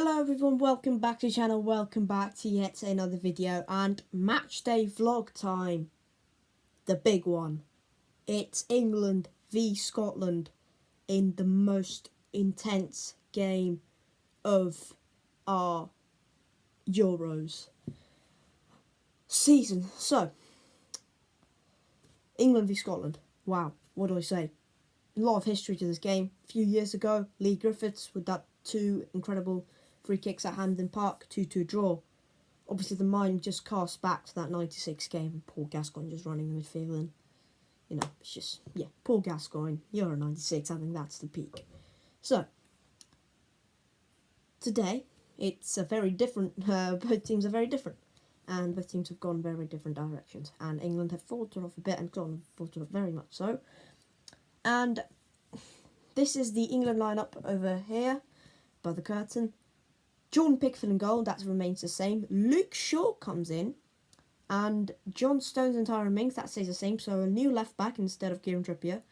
Hello everyone, welcome back to the channel, welcome back to yet another video and match day vlog time. The big one. It's England v Scotland in the most intense game of our Euros season. So, England v Scotland. Wow, what do I say? A lot of history to this game. A few years ago, Lee Griffiths with that two incredible free kicks at Hampden Park, 2-2 draw. Obviously, the mind just casts back to that 96 game. Paul Gascoigne just running the midfield, and it's just, yeah, Paul Gascoigne, Euro 96. I think that's the peak. So, today, it's a very different, both teams are very different. And both teams have gone very different directions. And England have faltered off a bit, and Scotland have faltered off very much so. And this is the England lineup over here by the curtain. Jordan Pickford in goal, that remains the same. Luke Shaw comes in, and John Stones and Tyrone Mings, that stays the same. So a new left back instead of Kieran Trippier,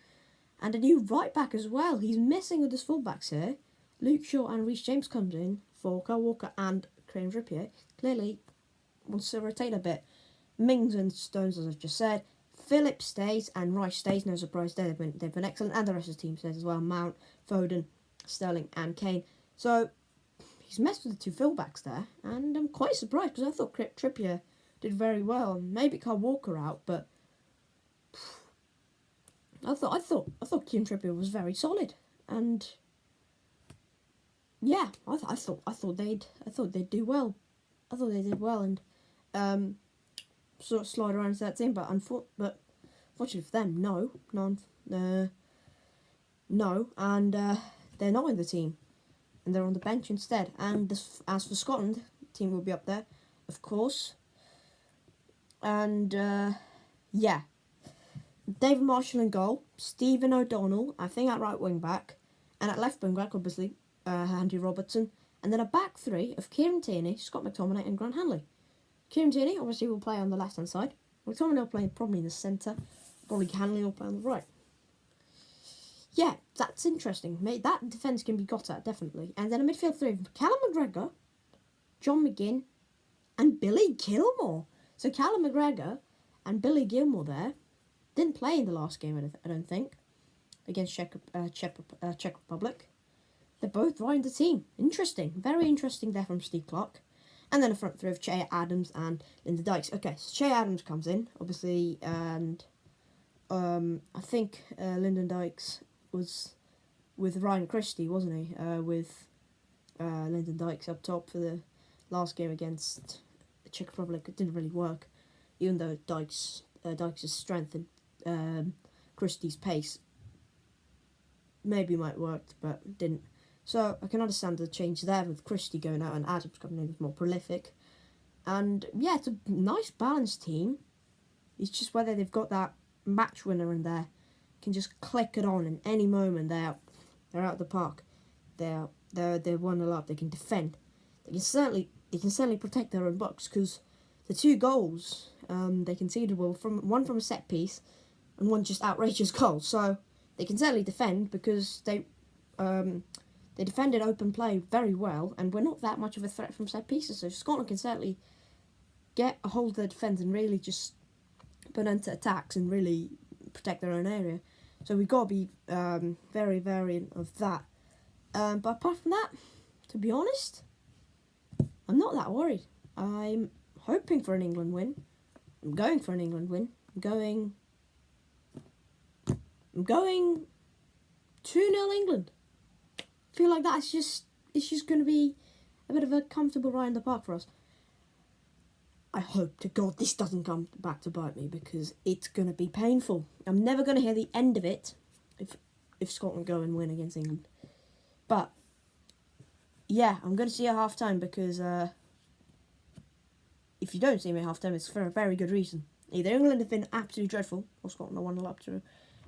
and a new right back as well. He's missing with his fullbacks here. Luke Shaw and Reece James comes in for Kyle Walker and Kieran Trippier. Clearly wants to rotate a bit. Mings and Stones, as I've just said. Phillips stays and Rice stays. No surprise there. They've been excellent, and the rest of the team stays as well. Mount, Foden, Sterling, and Kane. So he's messed with the two fullbacks there, and I'm quite surprised because I thought Trippier did very well. Maybe Kyle Walker out, but I thought Kieran Trippier was very solid, and yeah, I thought they'd do well. I thought they did well, and sort of slide around to that team, but fortunately for them, no, and they're not in the team. And they're on the bench instead. And as for Scotland, the team will be up there, of course. And, yeah. David Marshall in goal. Stephen O'Donnell, I think, at right wing back. And at left wing back, obviously, Andy Robertson. And then a back three of Kieran Tierney, Scott McTominay, and Grant Hanley. Kieran Tierney, obviously, will play on the left-hand side. McTominay will play probably in the centre. Probably Hanley will play on the right. Yeah, that's interesting. That defence can be got at, definitely. And then a midfield three of Callum McGregor, John McGinn, and Billy Gilmore. So Callum McGregor and Billy Gilmore there didn't play in the last game, I don't think, against Czech Republic. They're both right in the team. Interesting. Very interesting there from Steve Clarke. And then a front three of Che Adams and Lyndon Dykes. Okay, so Che Adams comes in, obviously, and I think Lyndon Dykes was with Ryan Christie, wasn't he? With Lyndon Dykes up top for the last game against the Czech Republic. It didn't really work, even though Dykes' strength and Christie's pace maybe might worked, but didn't. So I can understand the change there with Christie going out and Adams coming in, who's more prolific. And yeah, it's a nice balanced team. It's just whether they've got that match winner in there, can just click it on in any moment. They're out of the park. They're 1-0 up. They can defend. They can certainly protect their own box, because the two goals they conceded were one from a set piece and one just outrageous goal. So they can certainly defend, because they defended open play very well, and we're not that much of a threat from set pieces. So Scotland can certainly get a hold of their defence and really just put into attacks and really protect their own area. So we've got to be very wary of that. But apart from that, to be honest, I'm not that worried. I'm hoping for an England win. I'm going for an England win. I'm going 2-0 England. I feel like that's it's just going to be a bit of a comfortable ride in the park for us. I hope to God this doesn't come back to bite me, because it's going to be painful. I'm never going to hear the end of it if Scotland go and win against England. But, yeah, I'm going to see you at half-time, because if you don't see me at half-time, it's for a very good reason. Either England have been absolutely dreadful, or Scotland are 1-0 up to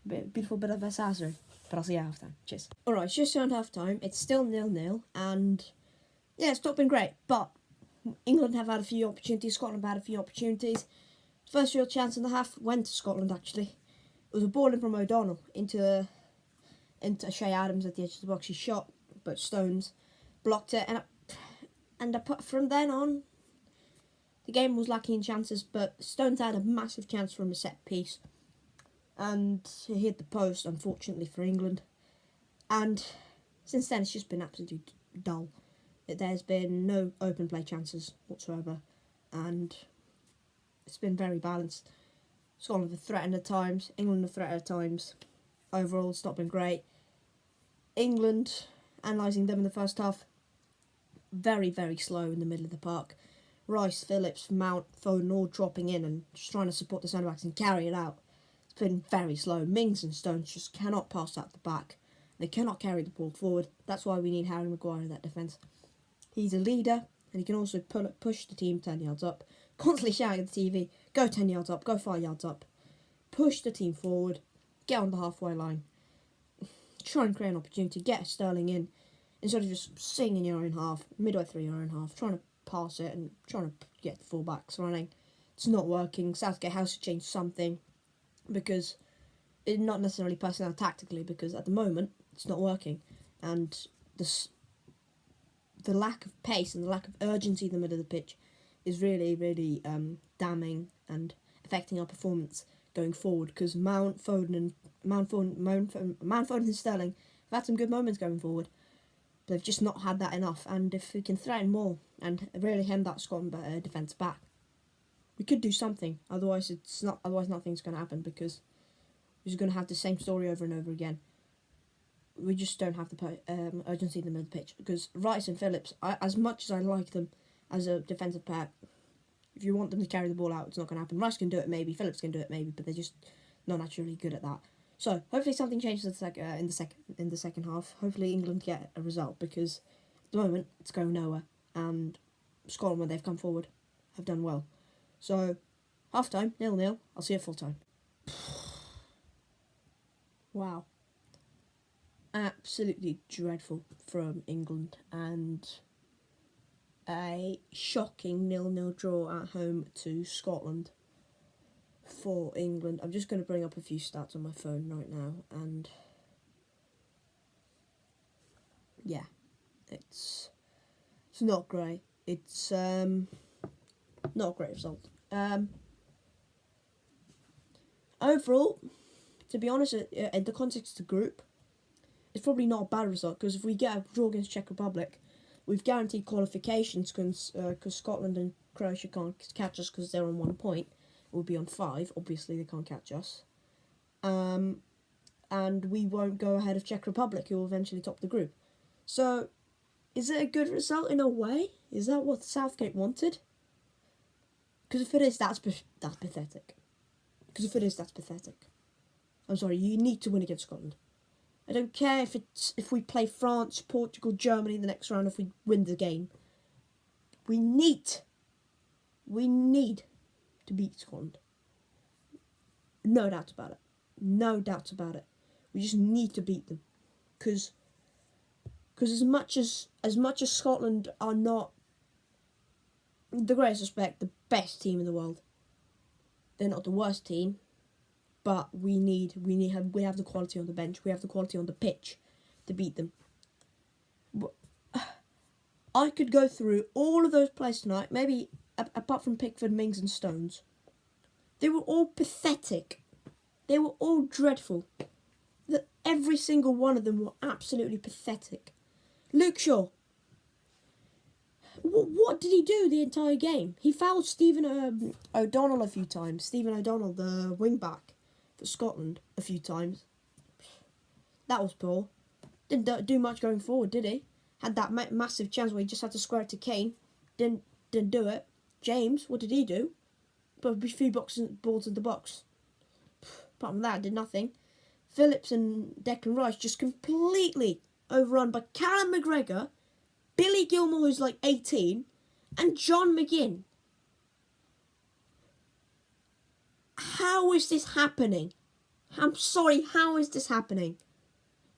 a beautiful bit of a disaster. But I'll see you at half-time. Cheers. Alright, it's just around half-time. It's still 0-0, and yeah, it's not been great, but England have had a few opportunities, Scotland have had a few opportunities. First real chance in the half went to Scotland, actually. It was a ball in from O'Donnell into Che Adams at the edge of the box. He shot, but Stones blocked it. And And from then on, the game was lacking in chances, but Stones had a massive chance from a set piece. And he hit the post, unfortunately for England. And since then, it's just been absolutely dull. There's been no open play chances whatsoever. And it's been very balanced. Scotland have threatened at times, England have threatened at times. Overall, it's not been great. England, analysing them in the first half, very, very slow in the middle of the park. Rice, Phillips, Mount, Foden all dropping in and just trying to support the centre-backs and carry it out. It's been very slow. Mings and Stones just cannot pass out the back. They cannot carry the ball forward. That's why we need Harry Maguire in that defence. He's a leader, and he can also push the team 10 yards up. Constantly shouting at the TV, go 10 yards up, go 5 yards up. Push the team forward, get on the halfway line. Try and create an opportunity, get Sterling in, instead of just sitting in your own half, midway through your own half, trying to pass it and trying to get the full-backs running. It's not working. Southgate has to change something, because it's not necessarily personnel tactically, because at the moment it's not working, and the lack of pace and the lack of urgency in the middle of the pitch is really, really damning and affecting our performance going forward, because Mount, Foden and Sterling have had some good moments going forward, but they've just not had that enough. And if we can threaten more and really hem that Scotland defence back, we could do something. Otherwise nothing's going to happen, because we're just going to have the same story over and over again. We just don't have the urgency in the middle of the pitch, because Rice and Phillips, as much as I like them as a defensive pair, if you want them to carry the ball out, it's not going to happen. Rice can do it maybe, Phillips can do it maybe, but they're just not naturally good at that. So hopefully something changes in the second half. Hopefully England get a result, because at the moment it's going nowhere, and Scotland, when they've come forward, have done well. So half time 0-0. I'll see you at full time. Wow. Absolutely dreadful from England, and a shocking 0-0 draw at home to Scotland for England. I'm just going to bring up a few stats on my phone right now, and yeah, it's not great. It's not a great result. Overall, to be honest, in the context of the group, it's probably not a bad result, because if we get a draw against Czech Republic, we've guaranteed qualifications, because Scotland and Croatia can't catch us because they're on 1 point. We'll be on 5. Obviously, they can't catch us. And we won't go ahead of Czech Republic, who will eventually top the group. So, is it a good result in a way? Is that what Southgate wanted? Because if it is, that's pathetic. Because if it is, that's pathetic. I'm sorry, you need to win against Scotland. I don't care if we play France, Portugal, Germany in the next round, if we win the game. We need to beat Scotland. No doubt about it. No doubt about it. We just need to beat them. Because as much as Scotland are not, with the greatest respect, the best team in the world, they're not the worst team. But we have the quality on the bench. We have the quality on the pitch to beat them. I could go through all of those players tonight, maybe apart from Pickford, Mings and Stones. They were all pathetic. They were all dreadful. Every single one of them were absolutely pathetic. Luke Shaw. What did he do the entire game? He fouled Stephen O'Donnell a few times. Stephen O'Donnell, the wing-back for Scotland, a few times. That was poor. Didn't do much going forward, did he? Had that massive chance where he just had to square it to Kane. Didn't do it. James, what did he do? Put a few balls in the box. Apart from that, did nothing. Phillips and Declan Rice just completely overrun by Callum McGregor, Billy Gilmore, who's like 18, and John McGinn. How is this happening? I'm sorry, how is this happening?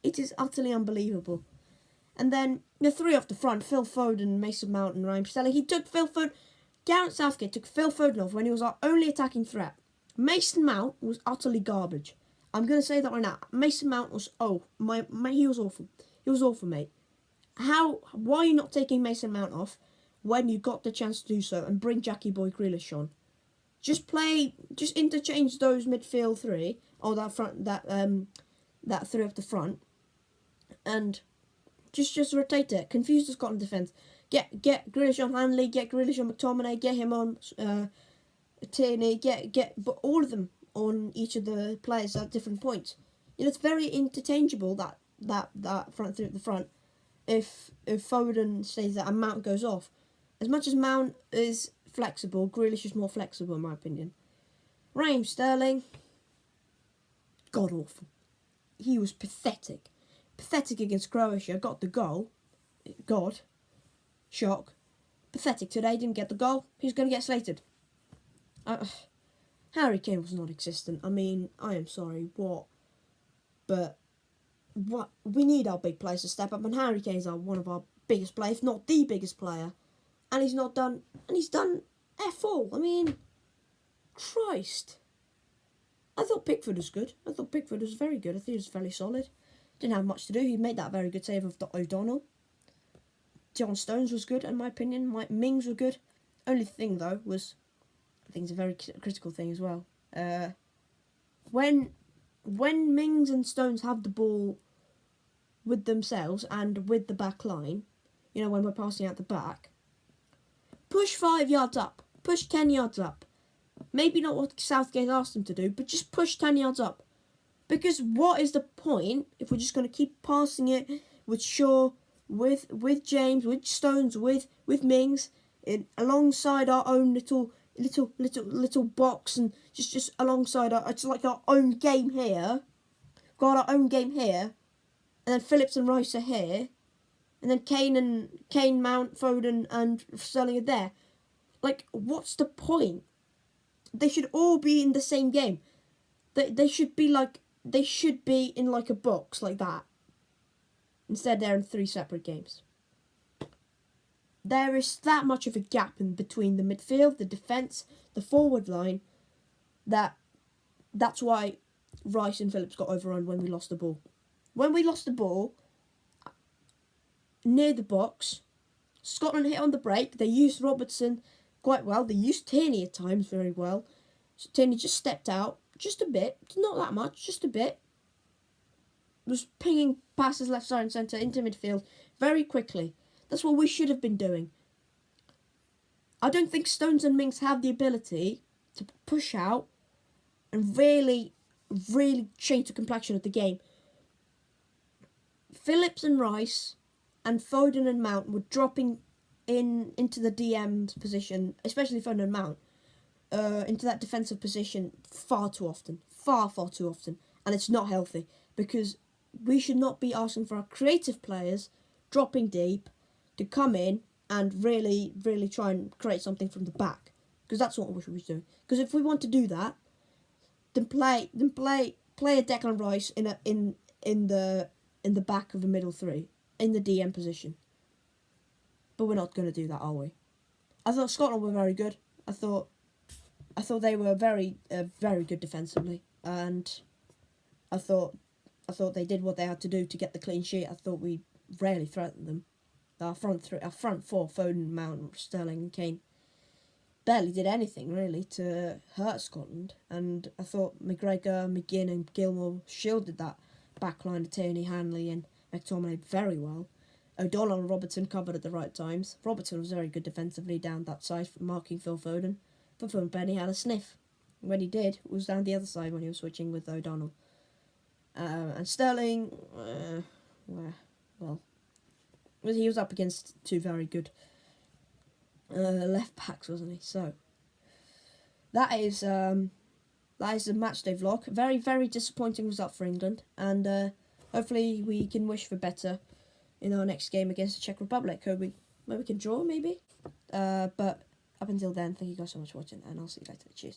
It is utterly unbelievable. And then the three off the front, Phil Foden, Mason Mount and Raheem Sterling. He took Phil Foden. Gareth Southgate took Phil Foden off when he was our only attacking threat. Mason Mount was utterly garbage. I'm going to say that right now. Mason Mount was, he was awful. He was awful, mate. Why are you not taking Mason Mount off when you got the chance to do so and bring Jackie Boy Grealish on. Just interchange those midfield three or that three up the front, and just rotate it. Confuse the Scotland defence. Get Grealish on Hanley. Get Grealish on McTominay. Get him on Tierney. But all of them on each of the players at different points. It's very interchangeable that front three at the front. If Foden stays there and Mount goes off, as much as Mount is flexible, Grealish is more flexible in my opinion. Raheem Sterling, god awful. He was pathetic. Pathetic against Croatia, got the goal. God. Shock. Pathetic today, didn't get the goal. He's going to get slated. Harry Kane was non-existent. I mean, I am sorry, what? But we need our big players to step up, and Harry Kane's one of our biggest players, if not the biggest player. And he's done F all. I mean, Christ. I thought Pickford was good. I thought Pickford was very good. I think he was fairly solid. Didn't have much to do. He made that very good save of O'Donnell. John Stones was good, in my opinion. Mings were good. Only thing, though, was... I think it's a very critical thing as well. When Mings and Stones have the ball with themselves and with the back line, when we're passing out the back, push 5 yards up. Push 10 yards up. Maybe not what Southgate asked them to do, but just push 10 yards up. Because what is the point if we're just going to keep passing it with Shaw, with James, with Stones, with Mings, alongside our own little box, and just alongside it's like our own game here. Got our own game here, and then Phillips and Rice are here, and then Kane, Mount, Foden, and Sterling are there. Like, what's the point? They should all be in the same game. They should be in like a box like that. Instead, they're in 3 separate games. There is that much of a gap in between the midfield, the defence, the forward line, that's why Rice and Phillips got overrun when we lost the ball. When we lost the ball near the box, Scotland hit on the break. They used Robertson quite well. They used Tierney at times very well. So Tierney just stepped out just a bit, not that much, just a bit. Was pinging passes left, side and centre into midfield very quickly. That's what we should have been doing. I don't think Stones and Mings have the ability to push out and really change the complexion of the game. Phillips and Rice and Foden and Mount were dropping into the DM's position, especially Foden and Mount, into that defensive position far too often. Far too often. And it's not healthy, because we should not be asking for our creative players dropping deep to come in and really try and create something from the back, because that's what we should be doing. Because if we want to do that, then play a Declan Rice in the back of the middle three in the DM position. But we're not going to do that, are we? I thought Scotland were very good. I thought they were very good defensively, and I thought they did what they had to do to get the clean sheet. I thought we rarely threatened them. Our front four, Foden, Mount, Sterling and Kane, barely did anything really to hurt Scotland. And I thought McGregor, McGinn and Gilmore shielded that back line of Tierney, Hanley and McTominay very well. O'Donnell and Robertson covered at the right times. Robertson was very good defensively down that side, marking Phil Foden. But Phil Benny had a sniff. When he did, it was down the other side when he was switching with O'Donnell. And Sterling, he was up against 2 very good left backs, wasn't he? So that is the Matchday vlog. Very, very disappointing result for England, and hopefully we can wish for better in our next game against the Czech Republic. Maybe we can draw, maybe. But up until then, thank you guys so much for watching, and I'll see you later. Cheers.